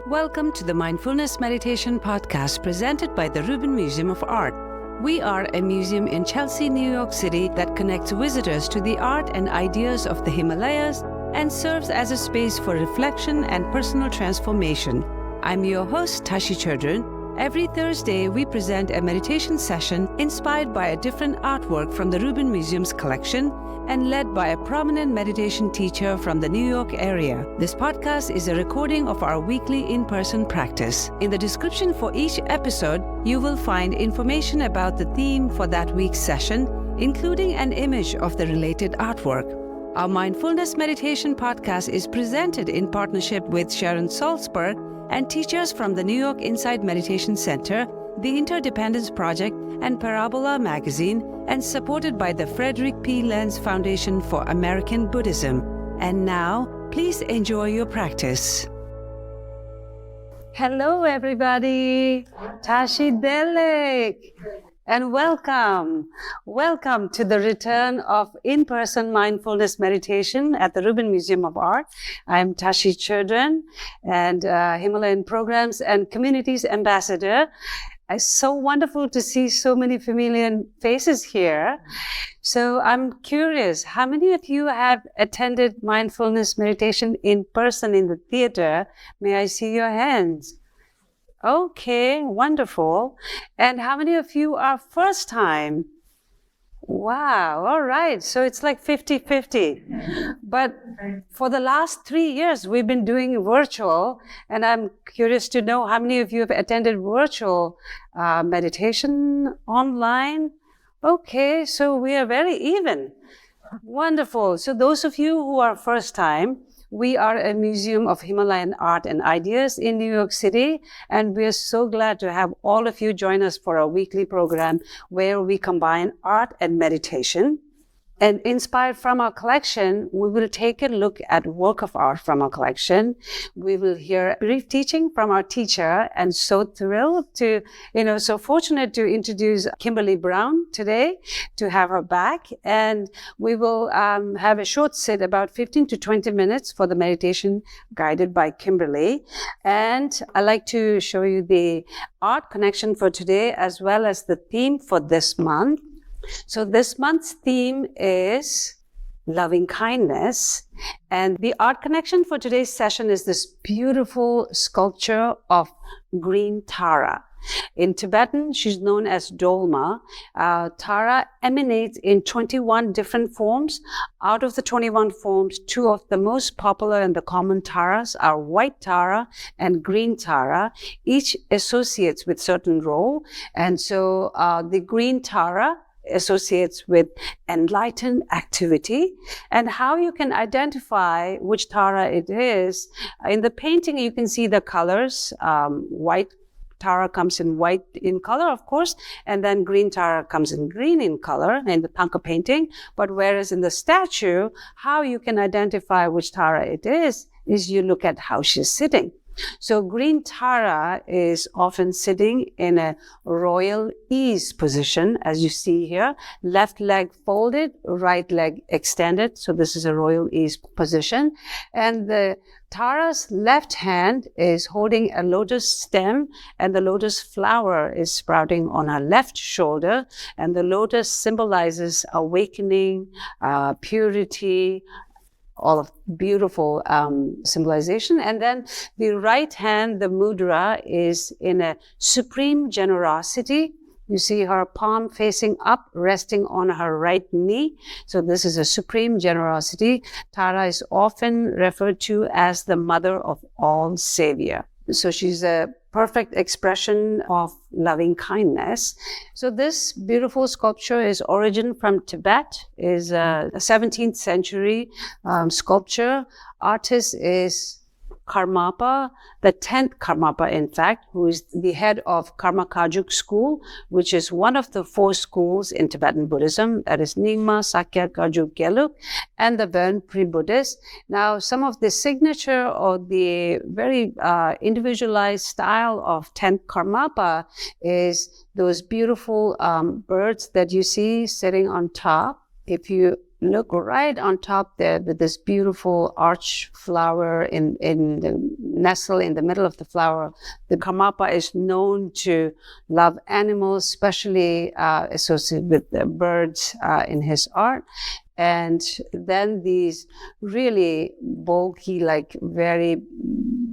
Welcome to the Mindfulness Meditation Podcast presented by the Rubin Museum of Art. We are a museum in Chelsea, New York City that connects visitors to the art and ideas of the Himalayas and serves as a space for reflection and personal transformation. I'm your host, Tashi Chodron. Every Thursday, we present a meditation session inspired by a different artwork from the Rubin Museum's collection and led by a prominent meditation teacher from the New York area. This podcast is a recording of our weekly in-person practice. In the description for each episode, you will find information about the theme for that week's session, including an image of the related artwork. Our Mindfulness Meditation Podcast is presented in partnership with Sharon Salzberg and teachers from the New York Insight Meditation Center, the Interdependence Project, and Parabola Magazine, and supported by the Frederick P. Lenz Foundation for American Buddhism. And now, please enjoy your practice. Hello, everybody. Tashi Delik. And welcome. Welcome to the return of in-person mindfulness meditation at the Rubin Museum of Art. I'm Tashi Chodron and Himalayan Programs and Communities Ambassador. It's so wonderful to see so many familiar faces here. So I'm curious, how many of you have attended mindfulness meditation in person in the theater? May I see your hands? Okay, wonderful. And how many of you are first time? Wow, all right. So it's like 50-50. But for the last 3 years, we've been doing virtual. And I'm curious to know how many of you have attended virtual meditation online? Okay, so we are very even. Wonderful. So those of you who are first time, we are a museum of Himalayan art and ideas in New York City, and we are so glad to have all of you join us for our weekly program where we combine art and meditation. And inspired from our collection, we will take a look at work of art from our collection. We will hear a brief teaching from our teacher, and so thrilled to, so fortunate to introduce Kimberly Brown today, to have her back. And we will have a short sit, about 15 to 20 minutes for the meditation guided by Kimberly. And I'd like to show you the art connection for today, as well as the theme for this month. So this month's theme is loving kindness. And the art connection for today's session is this beautiful sculpture of green Tara. In Tibetan, she's known as Dolma. Tara emanates in 21 different forms. Out of the 21 forms, two of the most popular and the common Taras are white Tara and green Tara. Each associates with certain role. And so the green Tara associates with enlightened activity. And how you can identify which Tara it is, in the painting you can see the colors. White Tara comes in white in color, of course, and then green Tara comes in green in color in the Thangka painting. But whereas in the statue, how you can identify which Tara it is you look at how she's sitting. So green Tara is often sitting in a royal ease position, as you see here. Left leg folded, right leg extended. So this is a royal ease position. And the Tara's left hand is holding a lotus stem, and the lotus flower is sprouting on her left shoulder. And the lotus symbolizes awakening, purity, all of beautiful symbolization. And then the right hand, the mudra, is in a supreme generosity. You see her palm facing up, resting on her right knee. So this is a supreme generosity. Tara is often referred to as the mother of all savior. So she's a perfect expression of loving kindness. So this beautiful sculpture is origin from Tibet, is a 17th century sculpture. Artist is Karmapa, the 10th Karmapa, in fact, who is the head of Karma Kagyu school, which is one of the 4 schools in Tibetan Buddhism. That is Nyingma, Sakya, Kagyu, Gelug, and the Bön Pre-Buddhist. Now, some of the signature or the very individualized style of 10th Karmapa is those beautiful birds that you see sitting on top. If you look right on top there with this beautiful arch flower in the nestle in the middle of the flower. The Karmapa is known to love animals, especially associated with the birds in his art. And then these really bulky, like very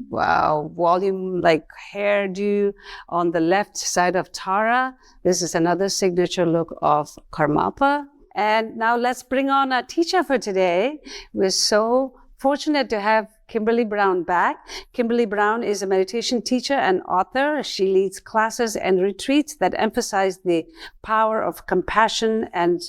volume, like hairdo on the left side of Tara. This is another signature look of Karmapa. And now let's bring on our teacher for today. We're so fortunate to have Kimberly Brown back. Kimberly Brown is a meditation teacher and author. She leads classes and retreats that emphasize the power of compassion and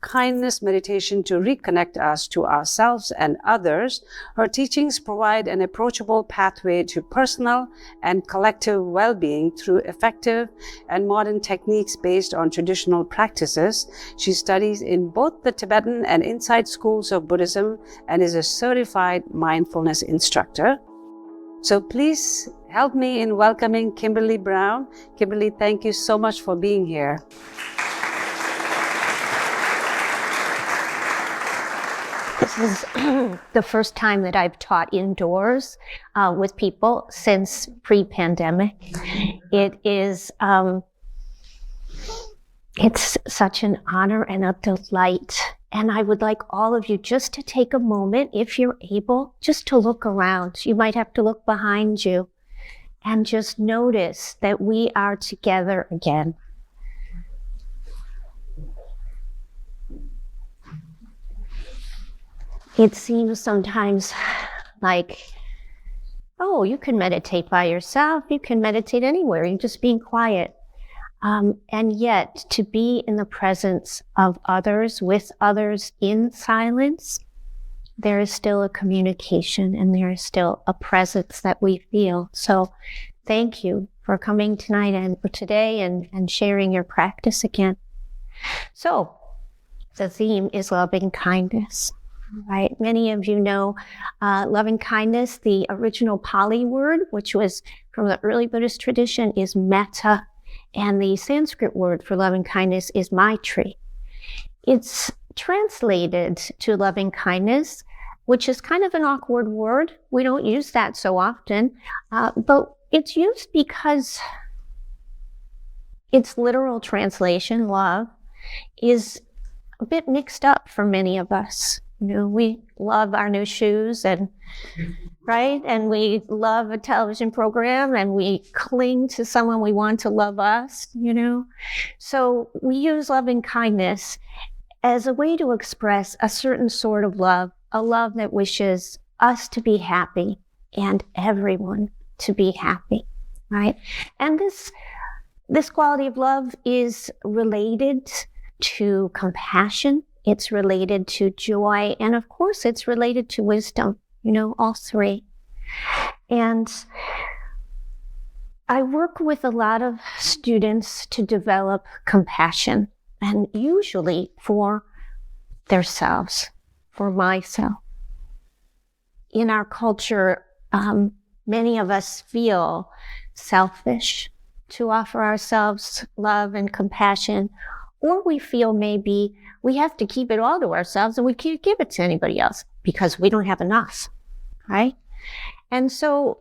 kindness meditation to reconnect us to ourselves and others. Her teachings provide an approachable pathway to personal and collective well-being through effective and modern techniques based on traditional practices. She studies in both the Tibetan and Insight schools of Buddhism and is a certified mindfulness instructor. So please help me in welcoming Kimberly Brown. Kimberly, thank you so much for being here. This is the first time that I've taught indoors with people since pre-pandemic. It is, it's such an honor and a delight. And I would like all of you just to take a moment, if you're able, just to look around. You might have to look behind you and just notice that we are together again. It seems sometimes like, oh, you can meditate by yourself. You can meditate anywhere. You're just being quiet. And yet, to be in the presence of others, with others in silence, there is still a communication and there is still a presence that we feel. So thank you for coming tonight and for today and sharing your practice again. So the theme is loving kindness. Right. Many of you know loving kindness, the original Pali word, which was from the early Buddhist tradition, is metta. And the Sanskrit word for loving kindness is maitri. It's translated to loving kindness, which is kind of an awkward word. We don't use that so often, but it's used because its literal translation, love, is a bit mixed up for many of us. You know, we love our new shoes and we love a television program and we cling to someone we want to love us, you know. So we use loving kindness as a way to express a certain sort of love, a love that wishes us to be happy and everyone to be happy, right? And this quality of love is related to compassion. It's related to joy, and of course, it's related to wisdom, you know, all three. And I work with a lot of students to develop compassion, and usually for themselves, for myself. In our culture, many of us feel selfish to offer ourselves love and compassion, or we feel maybe we have to keep it all to ourselves and we can't give it to anybody else because we don't have enough, right? And so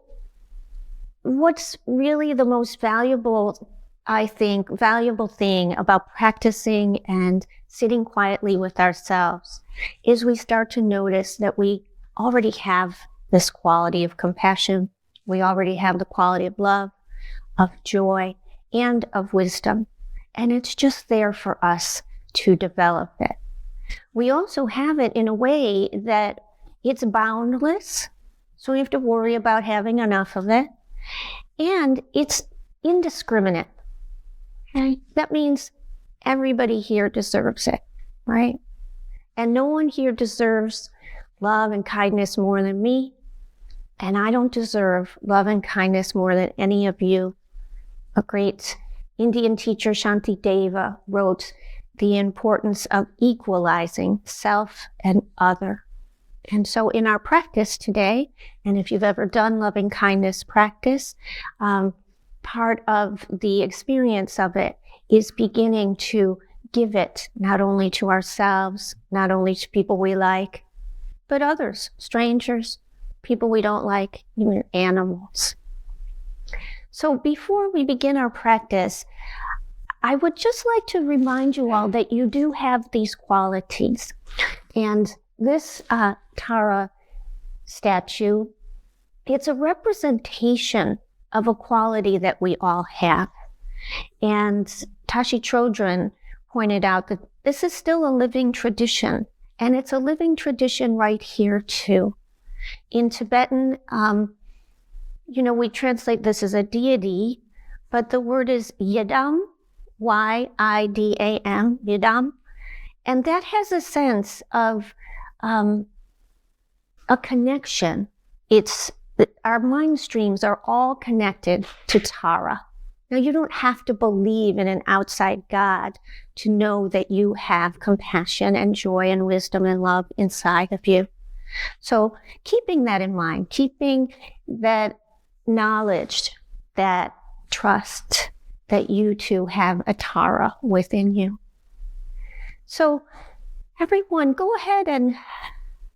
what's really the most valuable, I think, valuable thing about practicing and sitting quietly with ourselves is we start to notice that we already have this quality of compassion. We already have the quality of love, of joy, and of wisdom. And it's just there for us to develop it. We also have it in a way that it's boundless, so we have to worry about having enough of it. And it's indiscriminate. Okay? That means everybody here deserves it, right? And no one here deserves love and kindness more than me. And I don't deserve love and kindness more than any of you. A great Indian teacher, Shantideva, wrote the importance of equalizing self and other. And so in our practice today, and if you've ever done loving kindness practice, part of the experience of it is beginning to give it not only to ourselves, not only to people we like, but others, strangers, people we don't like, even animals. So before we begin our practice, I would just like to remind you all that you do have these qualities. And this Tara statue, it's a representation of a quality that we all have. And Tashi Chodron pointed out that this is still a living tradition, and it's a living tradition right here too. In Tibetan, we translate this as a deity, but the word is Yidam, Y-I-D-A-M, Yidam, and that has a sense of a connection. Our mind streams are all connected to Tara. Now, you don't have to believe in an outside God to know that you have compassion and joy and wisdom and love inside of you. So keeping that in mind, keeping that knowledge, that trust that you too have a Tara within you. So everyone, go ahead and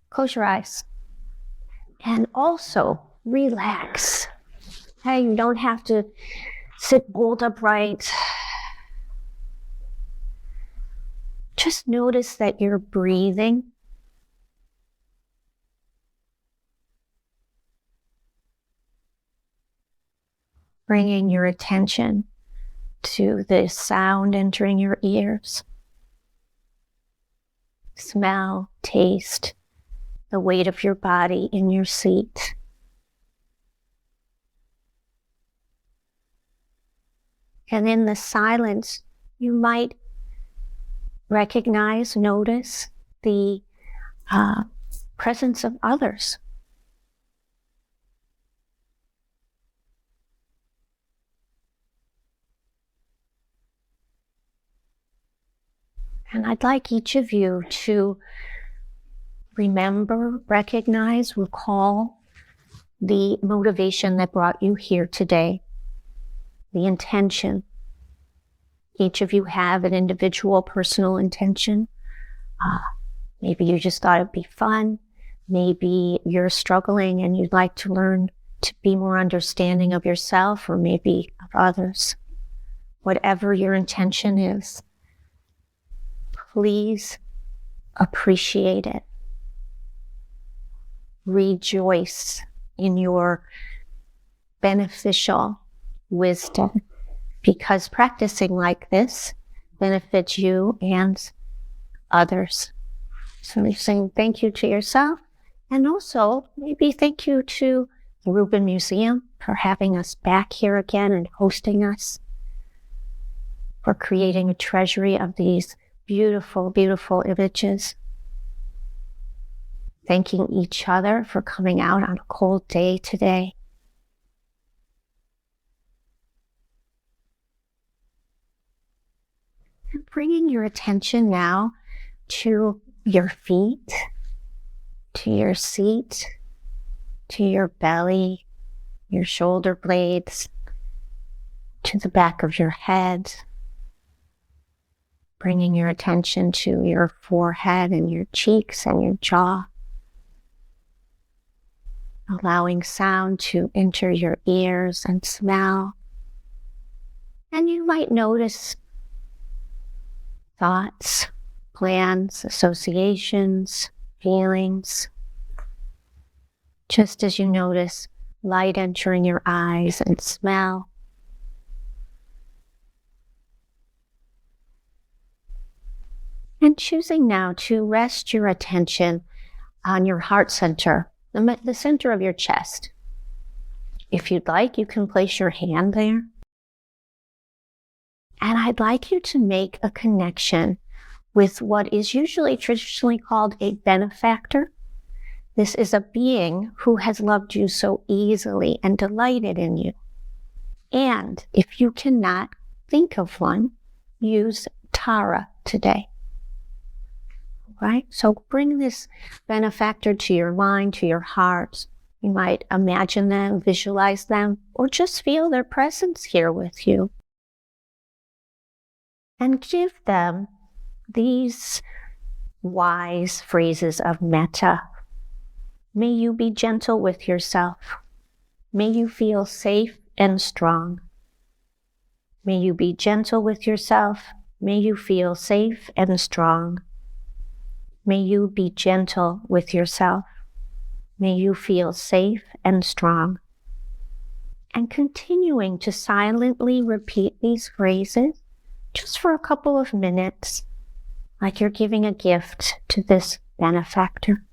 close your eyes and also relax. Hey, you don't have to sit bolt upright. Just notice that you're breathing. Bringing your attention to the sound entering your ears. Smell, taste, the weight of your body in your seat. And in the silence, you might recognize, notice the presence of others. And I'd like each of you to remember, recognize, recall the motivation that brought you here today, the intention. Each of you have an individual, personal intention. Maybe you just thought it'd be fun. Maybe you're struggling and you'd like to learn to be more understanding of yourself or maybe of others. Whatever your intention is, please appreciate it. Rejoice in your beneficial wisdom, because practicing like this benefits you and others. So you're saying thank you to yourself, and also maybe thank you to the Rubin Museum for having us back here again and hosting us, for creating a treasury of these beautiful, beautiful images. Thanking each other for coming out on a cold day today. And bringing your attention now to your feet, to your seat, to your belly, your shoulder blades, to the back of your head. Bringing your attention to your forehead and your cheeks and your jaw. Allowing sound to enter your ears and smell. And you might notice thoughts, plans, associations, feelings. Just as you notice light entering your eyes and smell. And choosing now to rest your attention on your heart center, the center of your chest. If you'd like, you can place your hand there. And I'd like you to make a connection with what is usually traditionally called a benefactor. This is a being who has loved you so easily and delighted in you. And if you cannot think of one, use Tara today. Right? So bring this benefactor to your mind, to your heart. You might imagine them, visualize them, or just feel their presence here with you. And give them these wise phrases of metta. May you be gentle with yourself. May you feel safe and strong. May you be gentle with yourself. May you feel safe and strong. May you be gentle with yourself. May you feel safe and strong. And continuing to silently repeat these phrases just for a couple of minutes, like you're giving a gift to this benefactor.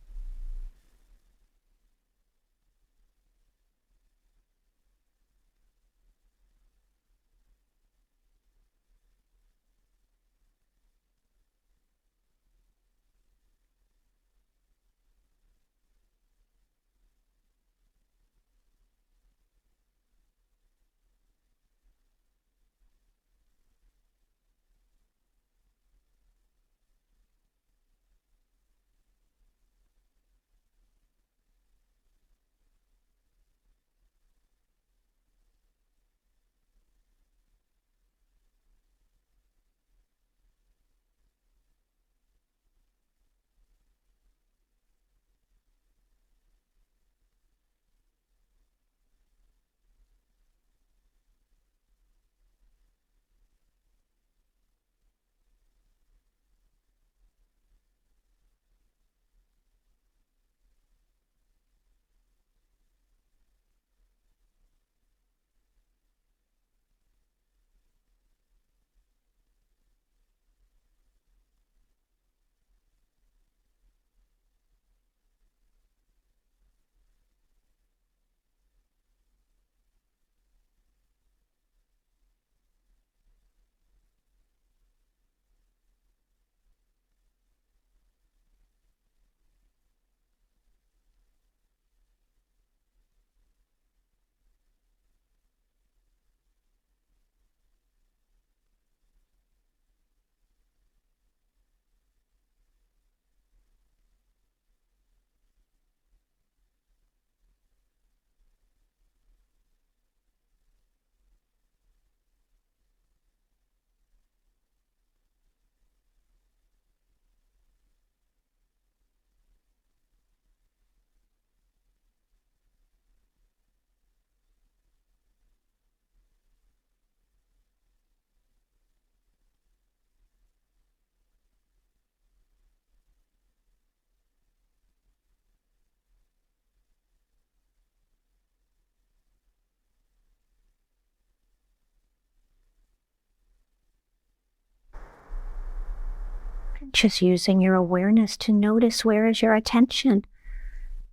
Just using your awareness to notice where is your attention.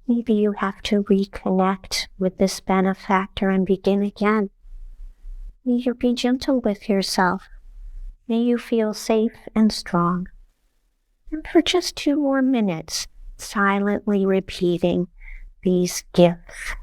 Maybe you have to reconnect with this benefactor and begin again. May you be gentle with yourself. May you feel safe and strong. And for just 2 more minutes, silently repeating these gifts.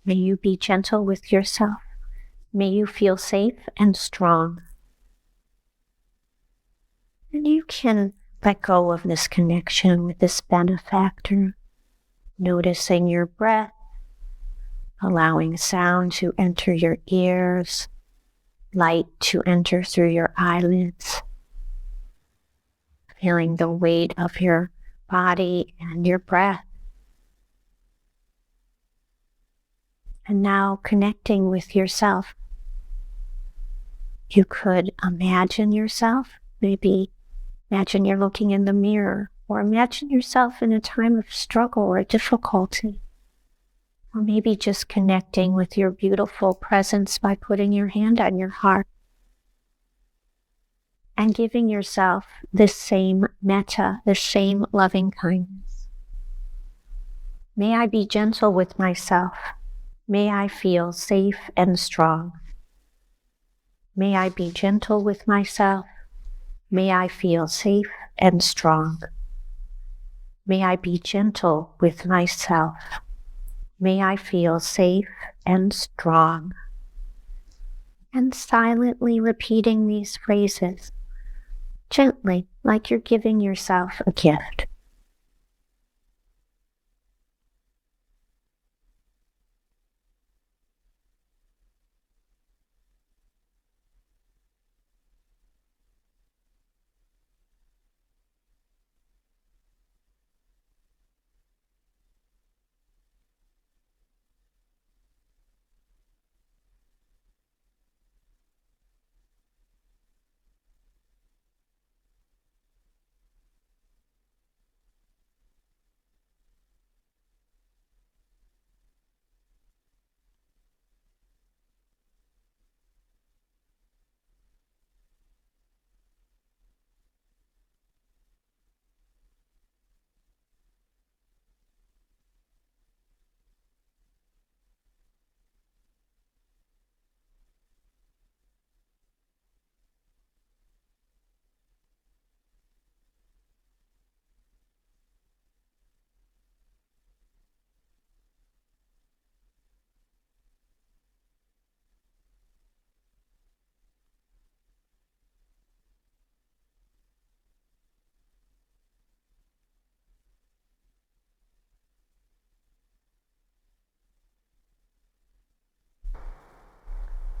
May you be gentle with yourself. May you feel safe and strong. And you can let go of this connection with this benefactor, noticing your breath, allowing sound to enter your ears, light to enter through your eyelids, feeling the weight of your body and your breath. And now connecting with yourself. You could imagine yourself, maybe imagine you're looking in the mirror, or imagine yourself in a time of struggle or difficulty. Or maybe just connecting with your beautiful presence by putting your hand on your heart and giving yourself this same metta, this same loving kindness. May I be gentle with myself. May I feel safe and strong. May I be gentle with myself. May I feel safe and strong. May I be gentle with myself. May I feel safe and strong. And silently repeating these phrases, gently, like you're giving yourself a gift.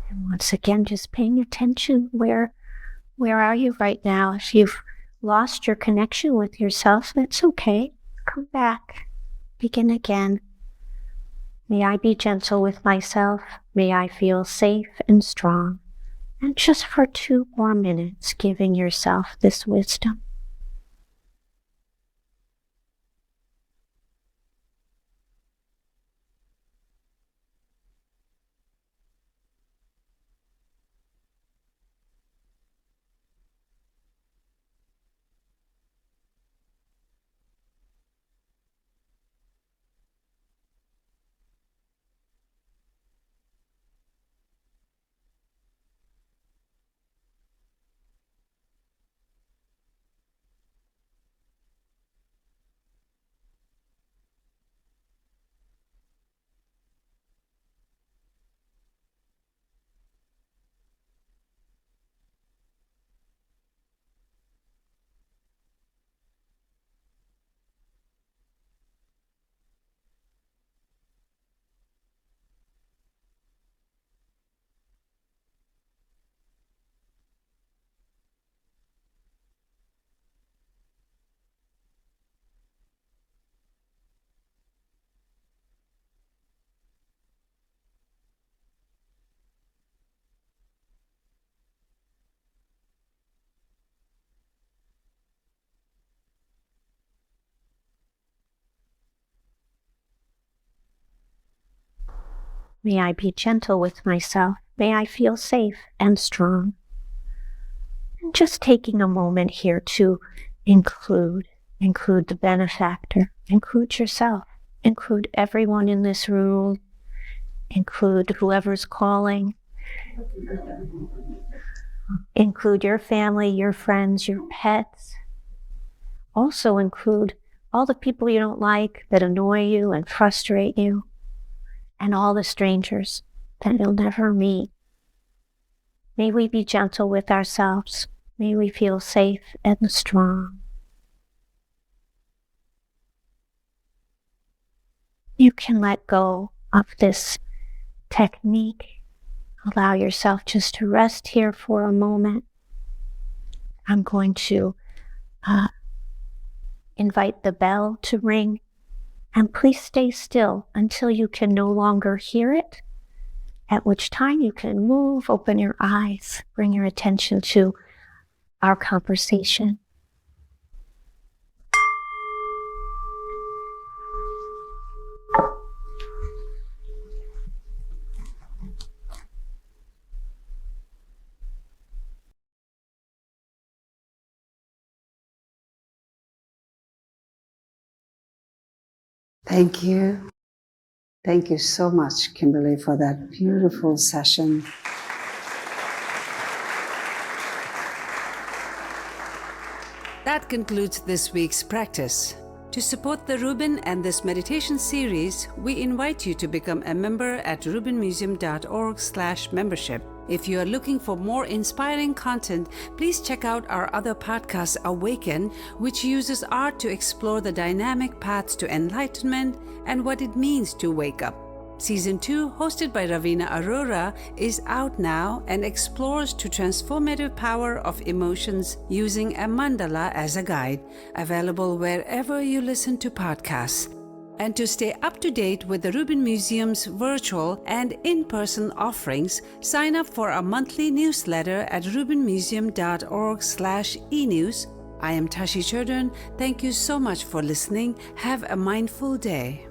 And once again, just paying attention, where are you right now? If you've lost your connection with yourself, that's okay. Come back. Begin again. May I be gentle with myself. May I feel safe and strong. And just for 2 more minutes, giving yourself this wisdom. May I be gentle with myself. May I feel safe and strong. And just taking a moment here to include the benefactor, include yourself, include everyone in this room, include whoever's calling, include your family, your friends, your pets. Also include all the people you don't like that annoy you and frustrate you, and all the strangers that you'll never meet. May we be gentle with ourselves. May we feel safe and strong. You can let go of this technique. Allow yourself just to rest here for a moment. I'm going to invite the bell to ring, and please stay still until you can no longer hear it, at which time you can move, open your eyes, bring your attention to our conversation. Thank you. Thank you so much, Kimberly, for that beautiful session. That concludes this week's practice. To support the Rubin and this meditation series, we invite you to become a member at rubinmuseum.org/membership. If you are looking for more inspiring content, please check out our other podcast, Awaken, which uses art to explore the dynamic paths to enlightenment and what it means to wake up. Season 2, hosted by Ravina Arora, is out now and explores the transformative power of emotions using a mandala as a guide, available wherever you listen to podcasts. And to stay up to date with the Rubin Museum's virtual and in-person offerings, sign up for our monthly newsletter at rubinmuseum.org/e-news. I am Tashi Chodron. Thank you so much for listening. Have a mindful day.